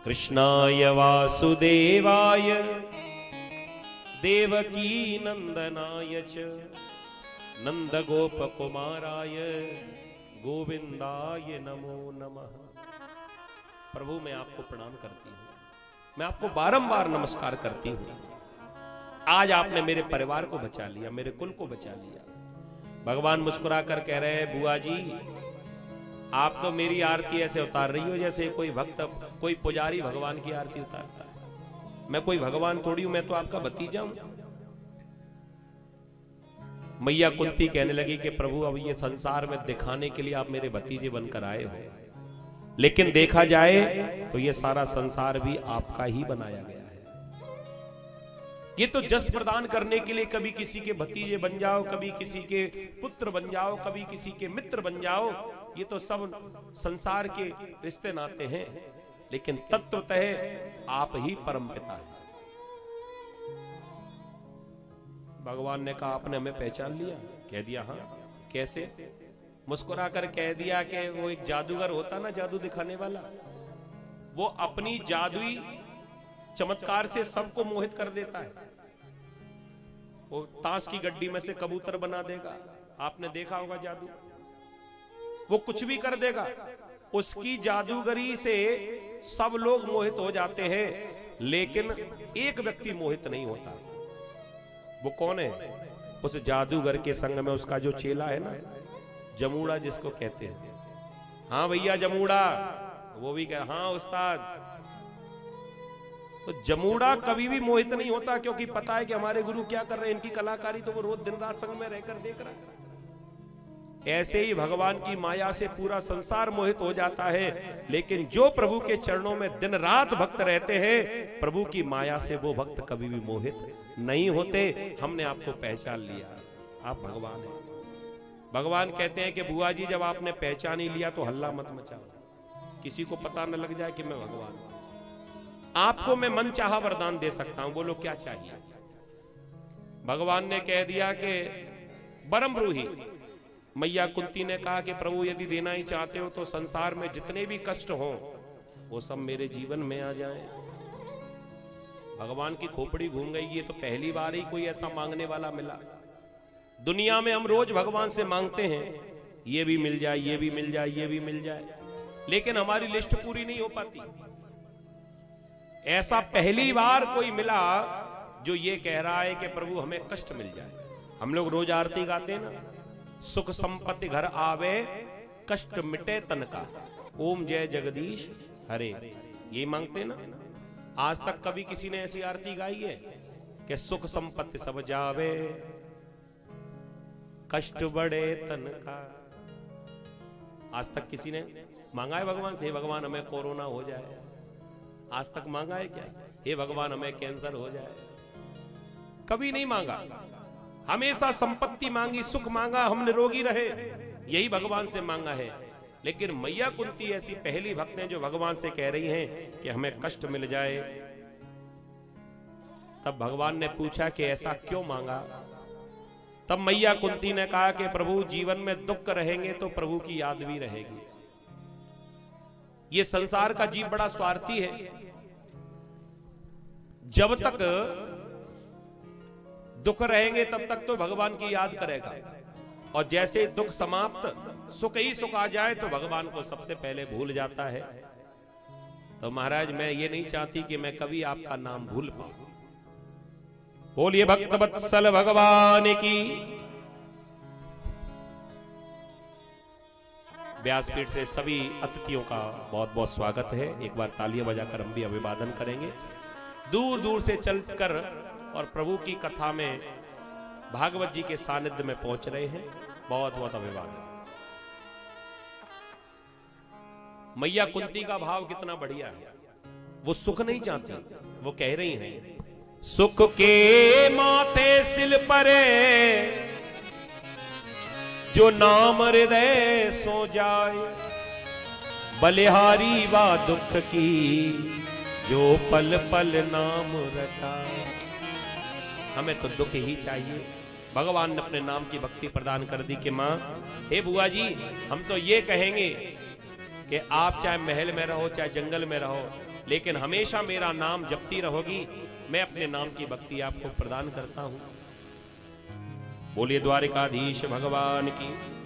कृष्णाय वासुदेवाय देवकी नंदनाय च नंदगोपकुमाराय गोविंदाय नमो नमः। प्रभु मैं आपको प्रणाम करती हूँ, मैं आपको बारंबार नमस्कार करती हूँ। आज आपने मेरे परिवार को बचा लिया, मेरे कुल को बचा लिया। भगवान मुस्कुरा कर कह रहे हैं, बुआ जी आप तो मेरी आरती ऐसे उतार रही हो जैसे कोई भक्त, कोई पुजारी भगवान की आरती उतारता है। मैं कोई भगवान थोड़ी हूं, मैं तो आपका भतीजा हूं। मैया कुंती कहने लगी कि प्रभु अब ये संसार में दिखाने के लिए आप मेरे भतीजे बनकर आए हो, लेकिन देखा जाए तो ये सारा संसार भी आपका ही बनाया गया है। ये तो जस प्रदान करने के लिए कभी किसी के भतीजे बन जाओ, कभी किसी के पुत्र बन जाओ, कभी किसी के मित्र बन जाओ, ये तो सब संसार के रिश्ते नाते हैं, लेकिन तत्वतः आप ही परम पिता हैं। भगवान ने कहा आपने हमें पहचान लिया? कह दिया हाँ। कैसे? मुस्कुरा कर कह दिया कि वो एक जादूगर होता ना, जादू दिखाने वाला, वो अपनी जादुई चमत्कार से सबको मोहित कर देता है। वो ताश की गड्डी में से कबूतर बना देगा, आपने देखा होगा जादू, वो कुछ भी कर देगा। उसकी जादूगरी से सब लोग मोहित हो जाते हैं, लेकिन एक व्यक्ति मोहित नहीं होता। वो कौन है? उस जादूगर के संग में उसका जो चेला है ना, जमूड़ा जिसको कहते हैं। हाँ भैया जमूड़ा, वो भी कह हाँ उस्ताद। तो जमूड़ा कभी भी मोहित नहीं होता, क्योंकि पता है कि हमारे गुरु क्या कर रहे हैं, इनकी कलाकारी तो वो रोज दिन रात संग में रहकर देख रहा है। ऐसे ही भगवान की माया से पूरा संसार मोहित हो जाता है, लेकिन जो प्रभु के चरणों में दिन रात भक्त रहते हैं, प्रभु की माया से वो भक्त कभी भी मोहित नहीं होते। हमने आपको पहचान लिया, आप भगवान हैं। भगवान कहते हैं कि बुआ जी जब आपने पहचान ही लिया तो हल्ला मत मचाओ, किसी को पता न लग जाए कि मैं भगवान हूं। आपको मैं मन चाहा वरदान दे सकता हूं, बोलो क्या चाहिए? भगवान ने कह दिया कि बरम रूही। मैया कुंती ने कहा कि प्रभु यदि देना ही चाहते हो तो संसार में जितने भी कष्ट हो वो सब मेरे जीवन में आ जाएं। भगवान की खोपड़ी घूम गई। ये तो पहली बार ही कोई ऐसा मांगने वाला मिला। दुनिया में हम रोज भगवान से मांगते हैं, ये भी मिल जाए, ये भी मिल जाए, ये भी मिल जाए, लेकिन हमारी लिस्ट पूरी नहीं हो पाती। ऐसा पहली बार कोई मिला जो ये कह रहा है कि प्रभु हमें कष्ट मिल जाए। हम लोग रोज आरती गाते हैं ना, सुख संपत्ति घर आवे कष्ट मिटे तन का, ओम जय जगदीश हरे, ये मांगते ना। आज तक कभी किसी ने ऐसी आरती गाई है कि सुख संपत्ति सब जावे कष्ट बड़े तन का? आज तक किसी ने मांगा है भगवान से, भगवान हमें कोरोना हो जाए? आज तक मांगा है क्या? हे भगवान हमें कैंसर हो जाए? कभी नहीं मांगा। हमेशा संपत्ति मांगी, सुख मांगा, हम निरोगी रहे, यही भगवान से मांगा है। लेकिन मैया कुंती ऐसी पहली भक्त हैं जो भगवान से कह रही हैं कि हमें कष्ट मिल जाए। तब भगवान ने पूछा कि ऐसा क्यों मांगा? तब मैया कुंती ने कहा कि प्रभु जीवन में दुख रहेंगे तो प्रभु की याद भी रहेगी। ये संसार का जीव बड़ा स्वार्थी है। जब तक दुख रहेंगे तब तक तो भगवान की याद करेगा, और जैसे दुख समाप्त, सुख ही सुख आ जाए तो भगवान को सबसे पहले भूल जाता है। तो महाराज मैं ये नहीं चाहती कि मैं कभी आपका नाम भूल पाऊं। बोलिए भक्त वत्सल भगवान की। व्यासपीठ से सभी अतिथियों का बहुत बहुत स्वागत है। एक बार तालियां बजाकर हम भी अभिवादन करेंगे। दूर दूर से चलकर और प्रभु की कथा में भागवत जी के सानिध्य में पहुंच रहे हैं, बहुत बहुत अभिवादन। मैया कुंती का भाव कितना बढ़िया है। वो सुख नहीं चाहती, वो कह रही हैं सुख के माथे सिल परे जो नाम हृदय सो जाए, बलिहारी वा दुख की जो पल पल नाम रटाए। हमें तो दुख ही चाहिए। भगवान ने अपने नाम की भक्ति प्रदान कर दी कि मां, हे बुआ जी, हम तो ये कहेंगे कि आप चाहे महल में रहो चाहे जंगल में रहो, लेकिन हमेशा मेरा नाम जपती रहोगी, मैं अपने नाम की भक्ति आपको प्रदान करता हूं। बोलिए द्वारिकाधीश भगवान की।